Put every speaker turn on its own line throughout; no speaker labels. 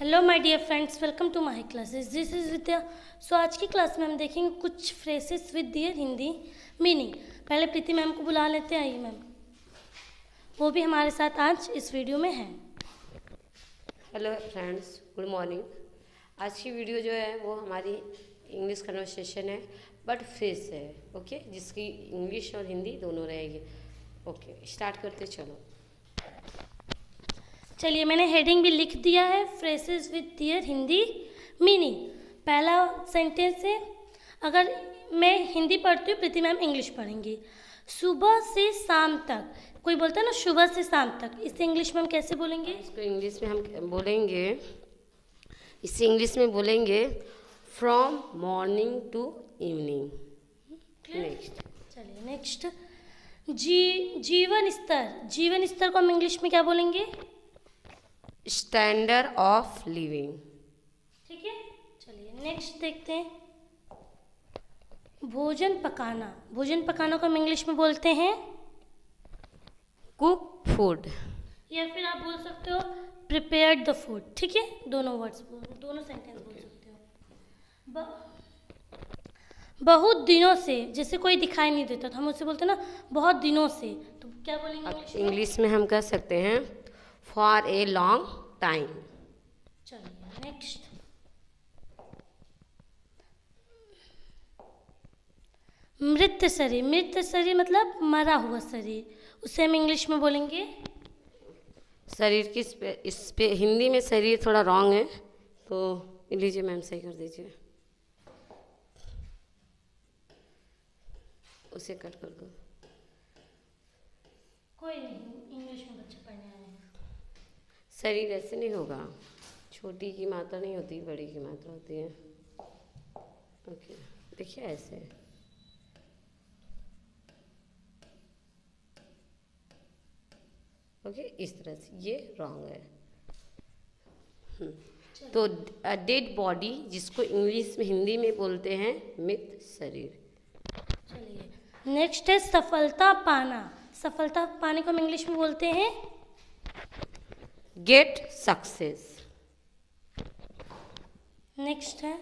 Hello my dear friends, welcome to my classes. This is Vidya. So आज की class में हम देखेंगे कुछ phrases with their Hindi meaning. पहले प्रीति मैम को बुला लेते हैं। आइए मैम, वो भी हमारे साथ आज इस वीडियो में है।
Hello friends, good morning. आज की वीडियो जो है वो हमारी इंग्लिश कन्वर्सेशन है, बट फ्रेज है, ओके, जिसकी इंग्लिश और हिंदी दोनों रहेगी। ओके, स्टार्ट करते चलो।
चलिए, मैंने हेडिंग भी लिख दिया है, phrases with their Hindi meaning. पहला सेंटेंस है, अगर मैं हिंदी पढ़ती हूँ, प्रीति मैम इंग्लिश पढ़ेंगी। सुबह से शाम तक, कोई बोलता है ना सुबह से शाम तक, इसे इंग्लिश में हम कैसे बोलेंगे?
इसको इंग्लिश में हम बोलेंगे, इसे इंग्लिश में बोलेंगे from morning to evening. Next,
चलिए नेक्स्ट, जीवन स्तर। जीवन स्तर को हम इंग्लिश में क्या बोलेंगे?
Standard of living.
ठीक है, चलिए नेक्स्ट देखते हैं। भोजन पकाना। भोजन पकाना को हम इंग्लिश में बोलते हैं
कुक फूड,
या फिर आप बोल सकते हो प्रिपेयर्ड द फूड। ठीक है, दोनों वर्ड्स, दोनों सेंटेंस बोल सकते हो। बहुत दिनों से, जैसे कोई दिखाई नहीं देता तो हम उसे बोलते हैं ना बहुत दिनों से, तो क्या बोलेंगे
इंग्लिश में हम कह सकते हैं फॉर ए लॉन्ग टाइम।
चलिए नेक्स्ट, मृत शरीर। मृत शरीर मतलब मरा हुआ शरीर, उसे हम इंग्लिश में बोलेंगे
शरीर की इस पे हिंदी में शरीर थोड़ा रॉन्ग है, तो लीजिए मैम सही कर दीजिए, उसे कट कर दो।
कोई नहीं, इंग्लिश में बच्चे पढ़ने आए हैं।
शरीर ऐसे नहीं होगा, छोटी की मात्रा नहीं होती, बड़ी की मात्रा होती है। ओके, देखिए ऐसे। ओके, इस तरह से ये रॉन्ग है। तो डेड बॉडी, जिसको इंग्लिश में हिंदी में बोलते हैं मृत शरीर।
चलिए नेक्स्ट है सफलता पाना। सफलता पाने को हम इंग्लिश में बोलते हैं
गेट सक्सेस।
नेक्स्ट है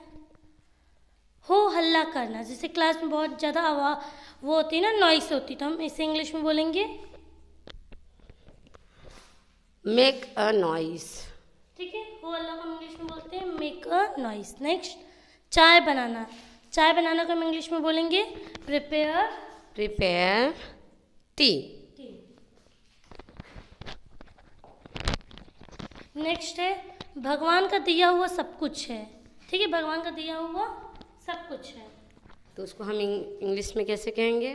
हो हल्ला करना। जैसे क्लास में बहुत ज़्यादा आवाज़ वो होती है ना, नॉइस होती, तो हम इसे इंग्लिश में बोलेंगे
मेक अ नॉइस।
ठीक है, हो हल्ला को हम इंग्लिश में बोलते हैं मेक अ नॉइस। नेक्स्ट, चाय बनाना। चाय बनाना को हम इंग्लिश में बोलेंगे प्रिपेयर
टी।
नेक्स्ट है भगवान का दिया हुआ सब कुछ है। ठीक है, भगवान का दिया हुआ सब कुछ है,
तो उसको हम इंग्लिश में कैसे कहेंगे?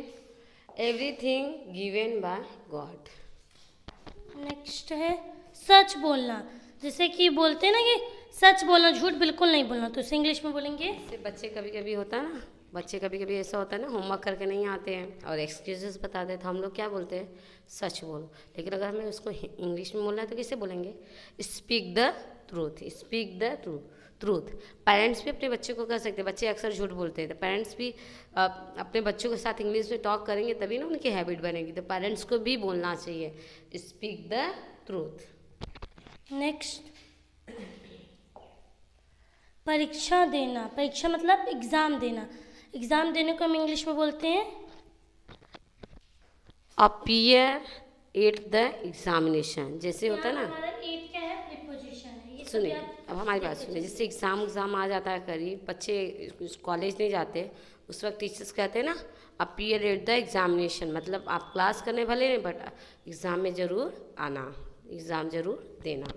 Everything given by God.
Next है सच बोलना। जैसे कि बोलते हैं ना कि सच बोलना, झूठ बिल्कुल नहीं बोलना, तो इसे इंग्लिश में बोलेंगे।
जैसे बच्चे कभी कभी होता है ना, बच्चे कभी कभी ऐसा होता है ना, होमवर्क करके नहीं आते हैं और एक्सक्यूजेस बताते हैं, तो हम लोग क्या बोलते हैं? सच बोलो। लेकिन अगर हमें उसको इंग्लिश में बोलना है तो कैसे बोलेंगे? Speak the truth. Speak the truth. Parents भी अपने बच्चे को कह सकते हैं, बच्चे अक्सर झूठ बोलते हैं, तो पेरेंट्स भी अपने बच्चों के साथ इंग्लिश में टॉक करेंगे तभी ना उनकी हैबिट बनेगी, तो पेरेंट्स को भी बोलना चाहिए स्पीक द ट्रूथ।
नेक्स्ट, परीक्षा देना। परीक्षा मतलब एग्ज़ाम देना। एग्ज़ाम देने को हम इंग्लिश में बोलते हैं
अपीयर एट द एग्जामिनेशन। जैसे होता है ना,
एट क्या है? प्रीपोजिशन है ये।
सुनिए, अब हमारी बात सुनिए। जैसे एग्ज़ाम आ जाता है करीब, बच्चे कॉलेज नहीं जाते, उस वक्त टीचर्स कहते हैं ना अपीयर एट द एग्जामिनेशन, मतलब आप क्लास करने भले नहीं, बट एग्ज़ाम में ज़रूर आना, एग्ज़ाम ज़रूर देना।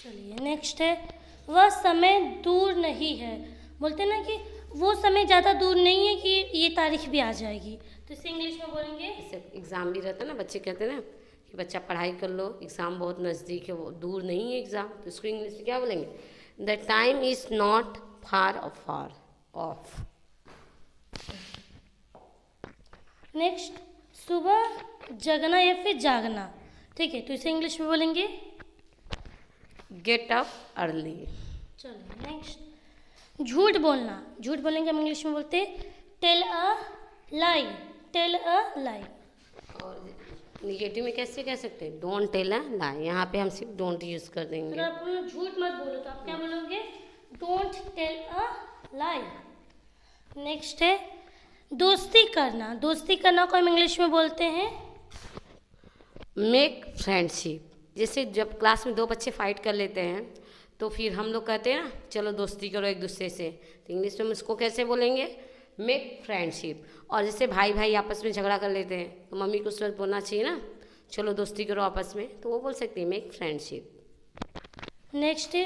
चलिए नेक्स्ट है वह समय दूर नहीं है। बोलते हैं ना कि वो समय ज़्यादा दूर नहीं है कि ये तारीख भी आ जाएगी, तो इसे इंग्लिश में बोलेंगे।
जैसे एग्ज़ाम भी रहता है ना, बच्चे कहते हैं ना कि बच्चा पढ़ाई कर लो, एग्ज़ाम बहुत नज़दीक है, वो दूर नहीं है एग्ज़ाम, तो इसको इंग्लिश में क्या बोलेंगे? The time is not far of.
Next, सुबह जगना या फिर जागना। ठीक है, तो इसे इंग्लिश में बोलेंगे
गेट अप अर्ली।
चलिए नेक्स्ट, झूठ बोलना। झूठ बोलेंगे हम इंग्लिश में बोलते tell a lie. Tell a लाई।
और निगेटिव में कैसे कह सकते हैं? डोंट टेल अ लाई, यहाँ पे हम सिर्फ डोंट यूज़ कर
अगर
देंगे।
आप बोलो झूठ मत बोलो तो आप क्या बोलोगे? Don't tell a lie. Next है दोस्ती करना। दोस्ती करना को हम इंग्लिश में बोलते हैं
मेक फ्रेंडशिप। जैसे जब क्लास में दो बच्चे फाइट कर लेते हैं तो फिर हम लोग कहते हैं ना चलो दोस्ती करो एक दूसरे से, तो इंग्लिश में हम इसको कैसे बोलेंगे? Make friendship. और जैसे भाई भाई आपस में झगड़ा कर लेते हैं तो मम्मी को उस वक्त बोलना चाहिए ना चलो दोस्ती करो आपस में, तो वो बोल सकते हैं मेक फ्रेंडशिप।
नेक्स्ट है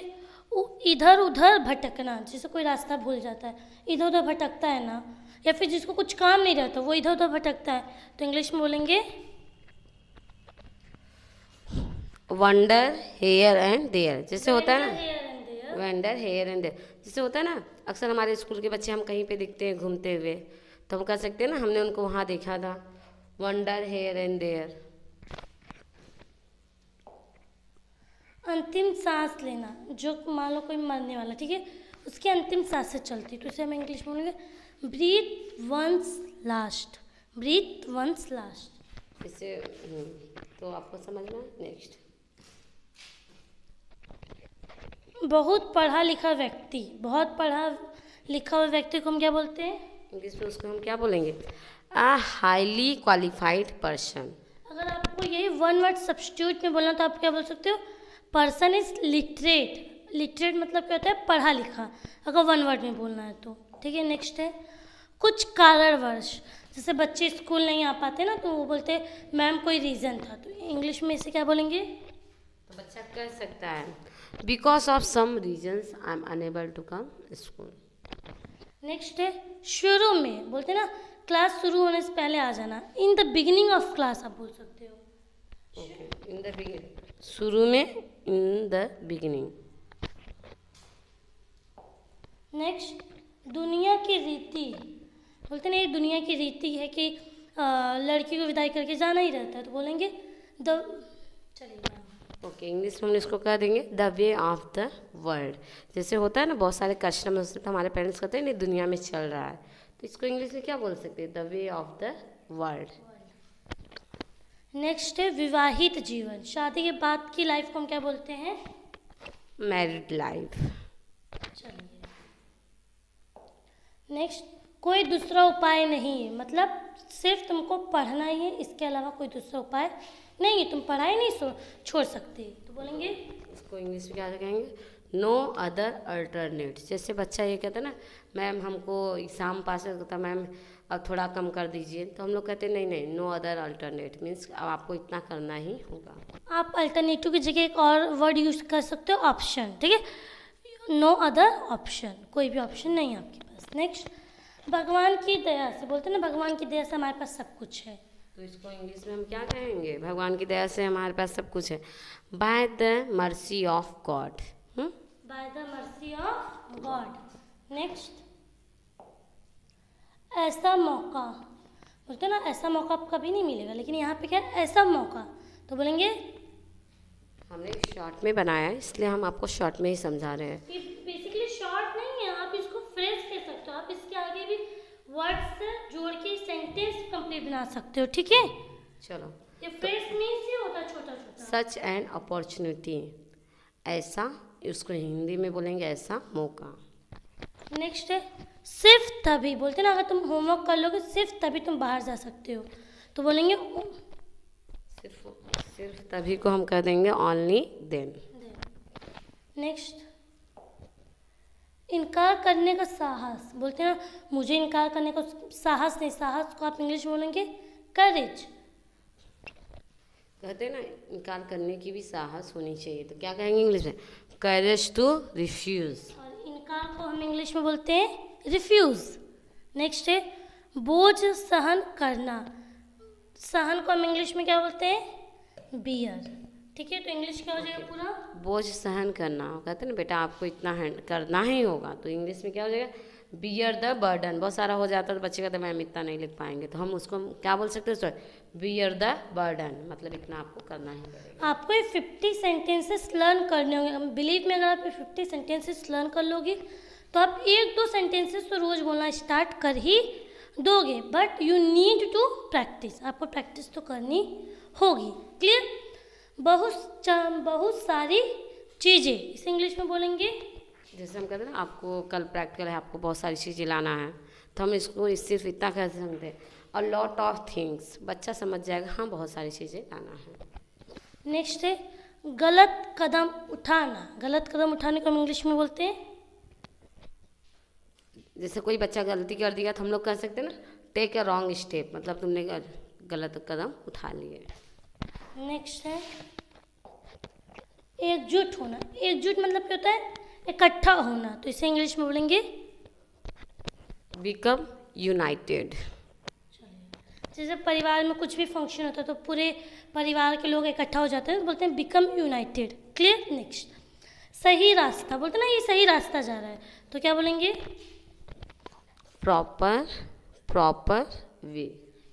इधर उधर भटकना। जैसे कोई रास्ता भूल जाता है, इधर उधर भटकता है ना, या फिर जिसको कुछ काम नहीं रहता वो इधर उधर भटकता है, तो इंग्लिश में बोलेंगे
वंडर हेयर एंड देयर। जैसे होता है ना
here and there।
Wander here and there, जैसे होता है ना अक्सर हमारे स्कूल के बच्चे हम कहीं पे दिखते हैं घूमते हुए, तो हम कह सकते हैं ना हमने उनको वहाँ देखा था, वंडर हेयर एंड देयर।
अंतिम सांस लेना। जो मान लो कोई मरने वाला, ठीक है, उसकी अंतिम सांसें चलती, तो उसे हम इंग्लिश में बोलेंगे breathe one's last. Breathe one's last.
इससे तो आपको समझना है। नेक्स्ट
बहुत पढ़ा लिखा व्यक्ति। बहुत पढ़ा लिखा हुआ व्यक्ति को हम क्या बोलते हैं?
इंग्लिश में उसको हम क्या बोलेंगे? A highly qualified person.
अगर आपको यही वन वर्ड सब्स्टिट्यूट में बोलना तो आप क्या बोल सकते हो? Person is literate. लिटरेट मतलब क्या होता है? पढ़ा लिखा, अगर वन वर्ड में बोलना है तो। ठीक है, नेक्स्ट है कुछ कारणवश। जैसे बच्चे स्कूल नहीं आ पाते ना, तो वो बोलते हैं मैम कोई रीज़न था, तो इंग्लिश में इसे क्या बोलेंगे?
तो बच्चा कह सकता है because of some reasons I am unable to come school.
Next है शुरू में। बोलते हैं ना क्लास शुरू होने से पहले आ जाना। In the beginning of class आप बोल सकते हो।
ओके, इन द बिगिनिंग, शुरू में, इन द बिगिनिंग।
नेक्स्ट दुनिया की रीति। बोलते हैं ना ये दुनिया की रीति है कि लड़की को विदाई करके जाना ही रहता है, तो बोलेंगे द। चलिए
ओके, इंग्लिश में हम इसको कह देंगे the way of the world. जैसे होता है ना बहुत सारे कस्टम होते हैं, हमारे पेरेंट्स कहते हैं नहीं दुनिया में चल रहा है, तो इसको इंग्लिश में क्या बोल सकते हैं? The way of the world.
Next है विवाहित जीवन। शादी के बाद की लाइफ को हम क्या बोलते हैं?
Married life.
चलिए नेक्स्ट कोई दूसरा उपाय नहीं है। मतलब सिर्फ तुमको पढ़ना ही है, इसके अलावा कोई दूसरा उपाय नहीं है, तुम पढ़ाई नहीं छोड़ सकते, तो बोलेंगे
इसको इंग्लिश में क्या कहेंगे? No other alternate. जैसे बच्चा ये कहता है ना मैम हमको एग्ज़ाम पास होता मैम अब थोड़ा कम कर दीजिए, तो हम लोग कहते हैं नहीं नहीं, नो अदर अल्टरनेट मीन्स अब आपको इतना करना ही होगा।
आप अल्टरनेटिव की जगह एक और वर्ड यूज कर सकते हो, ऑप्शन। ठीक है, नो अदर ऑप्शन, कोई भी ऑप्शन नहीं है आपके पास। नेक्स्ट भगवान की दया से। बोलते हैं ना भगवान की दया से हमारे पास सब कुछ है,
तो इसको इंग्लिश में हम क्या कहेंगे? भगवान की दया से हमारे पास सब कुछ है। By the mercy of God.
By the mercy of God. Next ऐसा मौका। बोलते हैं ना ऐसा मौका आपको कभी नहीं मिलेगा, लेकिन यहाँ पे क्या है? ऐसा मौका, तो बोलेंगे
हमने शॉर्ट में बनाया है इसलिए हम आपको शॉर्ट में ही समझा रहे हैं।
बेसिकली शॉर्ट नहीं है, आप इसको फ्रेज कह सकते हो, आप इसके आगे भी वर्ड्स से जोड़ के सेंटेंस कंप्लीट बना सकते हो। ठीक है,
चलो,
ये फ्रेज मीन्स ही होता है छोटा छोटा।
Such an opportunity. ऐसा, उसको हिंदी में बोलेंगे ऐसा मौका।
नेक्स्ट है सिर्फ तभी। बोलते हैं ना अगर तुम होमवर्क कर लोगे सिर्फ तभी तुम बाहर जा सकते हो, तो बोलेंगे
सिर्फ तभी को हम कह देंगे ओनली देन।
नेक्स्ट इनकार करने का साहस। बोलते हैं ना मुझे इनकार करने का साहस नहीं, साहस को आप इंग्लिश में बोलेंगे करेज।
कहते हैं ना इनकार करने की भी साहस होनी चाहिए, तो क्या कहेंगे इंग्लिश में? Courage to refuse.
और इनकार को हम इंग्लिश में बोलते हैं रिफ्यूज। नेक्स्ट है बोझ सहन करना। सहन को हम इंग्लिश में क्या बोलते हैं? बियर। ठीक है, तो इंग्लिश क्या हो जाएगा पूरा?
बोझ सहन करना। कहते हैं ना बेटा आपको इतना करना ही होगा, तो इंग्लिश में क्या हो जाएगा? Bear the burden. बहुत सारा हो जाता है तो बच्चे कहते हैं मैम इतना नहीं लिख पाएंगे, तो हम उसको क्या बोल सकते हैं? बियर द बर्डन, मतलब इतना आपको करना ही पड़ेगा।
आपको ये 50 सेंटेंसेस लर्न करने होंगे। बिलीव में अगर आप ये 50 सेंटेंसेस लर्न कर लोगे तो आप 1-2 सेंटेंसेस तो रोज़ बोलना स्टार्ट कर ही दोगे, but you need to practise. आपको प्रैक्टिस तो करनी होगी। क्लियर? बहुत सारी चीज़ें, इसे इंग्लिश में बोलेंगे।
जैसे हम कहते हैं ना आपको कल प्रैक्टिकल है, आपको बहुत सारी चीज़ें लाना है, तो हम इसको सिर्फ इतना कह सकते हैं, अ लॉट ऑफ थिंग्स। बच्चा समझ जाएगा हाँ बहुत सारी चीज़ें लाना है।
नेक्स्ट है गलत कदम उठाना। गलत कदम उठाने को हम इंग्लिश में बोलते हैं।
जैसे कोई बच्चा गलती कर दिया तो हम लोग कह सकते हैं ना, टेक अ रॉन्ग स्टेप, मतलब तुमने गलत कदम उठा लिए।
नेक्स्ट है एकजुट होना। एकजुट मतलब क्या होता है? इकट्ठा होना, तो इसे इंग्लिश में बोलेंगे
बिकम यूनाइटेड।
जैसे परिवार में कुछ भी फंक्शन होता है तो पूरे परिवार के लोग इकट्ठा हो जाते हैं तो बोलते हैं बिकम यूनाइटेड। क्लियर? नेक्स्ट सही रास्ता। बोलते हैं ना ये सही रास्ता जा रहा है, तो क्या बोलेंगे?
Proper way.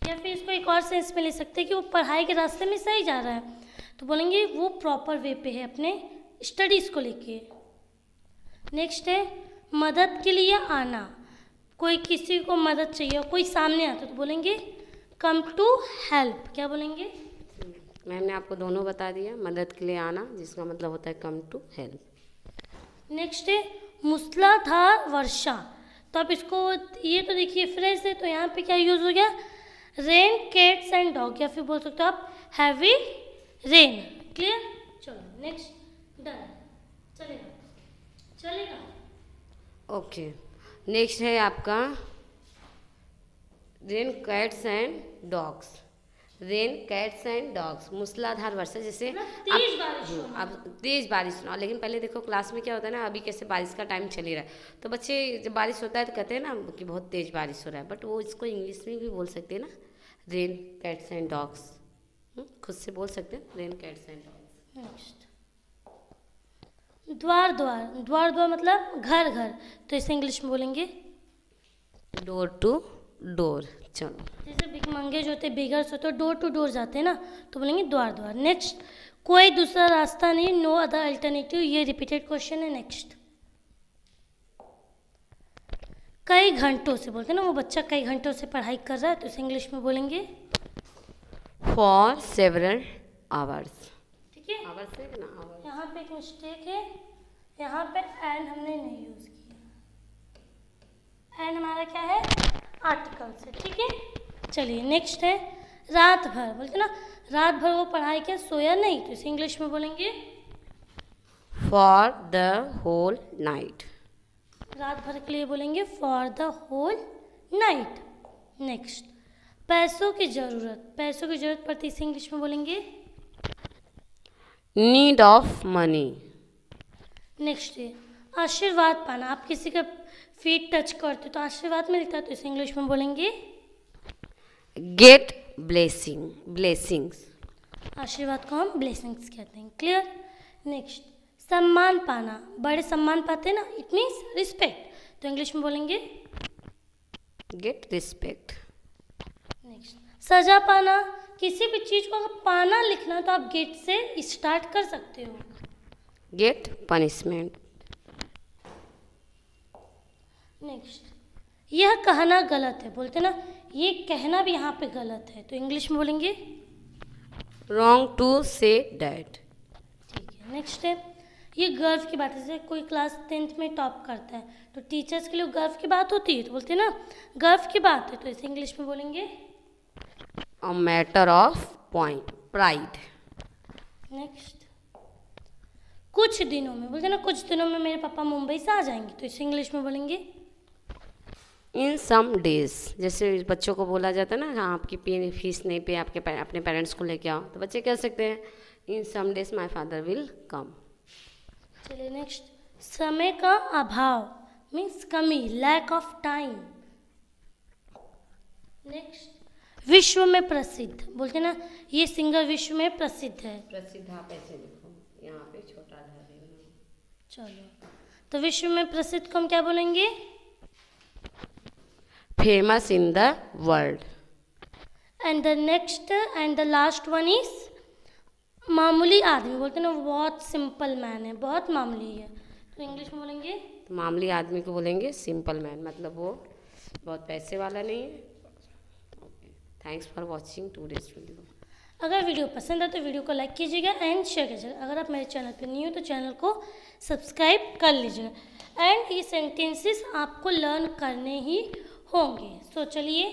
या फिर इसको एक और सेंस में ले सकते हैं कि वो पढ़ाई के रास्ते में सही जा रहा है, तो बोलेंगे वो प्रॉपर वे पे है अपने स्टडीज़ को लेके। नेक्स्ट है मदद के लिए आना। कोई किसी को मदद चाहिए, कोई सामने आता तो बोलेंगे कम टू हेल्प। क्या बोलेंगे?
मैम ने आपको दोनों बता दिया, मदद के लिए आना जिसका मतलब होता है कम टू हेल्प।
नेक्स्ट है मूसलाधार वर्षा। तो आप इसको, ये तो देखिए फ्रेज है, तो यहाँ पे क्या यूज़ हो गया? रेन, कैट्स एंड डॉग, या फिर बोल सकते हो आप हैवी रेन। क्लियर? चलो नेक्स्ट, डन। चलेगा।
ओके, नेक्स्ट है आपका rain, cats and dogs. Rain, cats and dogs, मूसलाधार वर्षा। जैसे
तेज बारिश हो,
अब तेज बारिश ना, लेकिन पहले देखो क्लास में क्या होता है ना, अभी कैसे बारिश का टाइम चल ही रहा है, तो बच्चे जब बारिश होता है तो कहते हैं ना कि बहुत तेज बारिश हो रहा है, बट वो इसको इंग्लिश में भी बोल सकते हैं ना, रेन, कैट्स एंड डॉग्स। खुद से बोल सकते हैं rain, cats and dogs.
Next द्वार द्वार। द्वार द्वार मतलब घर घर, तो इसे इंग्लिश में बोलेंगे
डोर टू डोर। चलो,
जैसे भिखमंगे जो होते, बेगर्स होते, डोर टू डोर जाते हैं ना, तो बोलेंगे द्वार द्वार। नेक्स्ट कोई दूसरा रास्ता नहीं, नो अदर अल्टरनेटिव। ये रिपीटेड क्वेश्चन है। नेक्स्ट कई घंटों से। बोलते हैं ना वो बच्चा कई घंटों से पढ़ाई कर रहा है, तो इसे इंग्लिश में बोलेंगे
फॉर सेवरल आवर्स।
ठीक है?
आवर्स है ना, आवर्स।
यहाँ पे एक मिस्टेक है, यहाँ पे एंड हमने नहीं यूज़ किया। एंड हमारा क्या है? आर्टिकल से। ठीक है? चलिए नेक्स्ट है रात भर। बोलते ना रात भर वो पढ़ाई किया, सोया नहीं, तो इसे इंग्लिश में बोलेंगे
फॉर द होल नाइट।
रात भर के लिए बोलेंगे for the whole night. Next पैसों की ज़रूरत। पैसों की ज़रूरत पड़ती है, इसे इंग्लिश में बोलेंगे
नीड ऑफ मनी।
नेक्स्ट है आशीर्वाद पाना। आप किसी का फीट टच करते तो आशीर्वाद मिलता है, तो इसे इंग्लिश में बोलेंगे
गेट ब्लेसिंग्स।
आशीर्वाद को हम ब्लेसिंग्स कहते हैं। क्लियर? नेक्स्ट सम्मान पाना। बड़े सम्मान पाते हैं ना, इट मीन्स रिस्पेक्ट, तो इंग्लिश में बोलेंगे
गेट रिस्पेक्ट।
नेक्स्ट सजा पाना। किसी भी चीज़ को अगर पाना लिखना तो आप गेट से स्टार्ट कर सकते हो।
Gate punishment.
नेक्स्ट यह कहना गलत है। बोलते ना ये कहना भी यहाँ पे गलत है, तो इंग्लिश में बोलेंगे
रॉन्ग टू से डैट।
ठीक है। नेक्स्ट है ये गर्व की बात है। जैसे कोई क्लास 10th में टॉप करता है तो टीचर्स के लिए गर्व की बात होती है, तो बोलते हैं ना गर्व की बात है, तो इसे इंग्लिश में बोलेंगे
a matter of pride.
Next कुछ दिनों में। बोलते हैं ना कुछ दिनों में मेरे पापा मुंबई से आ जाएंगे, तो इसे इंग्लिश में बोलेंगे
इन सम डेज। जैसे बच्चों को बोला जाता है ना, हाँ आपकी फीस नहीं पे, अपने पेरेंट्स को लेके आओ, तो बच्चे कह सकते हैं in some days my father will come.
चलिए नेक्स्ट समय का अभाव मीन्स कमी, लैक ऑफ टाइम। नेक्स्ट विश्व में प्रसिद्ध। बोलते ना ये सिंगर विश्व में प्रसिद्ध है।
प्रसिद्ध आप ऐसे लिखो, यहाँ पे छोटा ढा देना।
चलो तो विश्व में प्रसिद्ध को हम क्या बोलेंगे
famous in the world.
And the next and the last one is मामूली आदमी। बोलते ना वो बहुत सिंपल मैन है, बहुत मामूली है, तो इंग्लिश में बोलेंगे
तो मामूली आदमी को बोलेंगे सिंपल मैन, मतलब वो बहुत पैसे वाला नहीं है। Thanks for watching today's video.
अगर वीडियो पसंद है तो वीडियो को लाइक कीजिएगा एंड शेयर कीजिएगा। अगर आप मेरे चैनल पर न्यू हो तो चैनल को सब्सक्राइब कर लीजिएगा। एंड ये सेंटेंसेस आपको लर्न करने ही होंगे। सो चलिए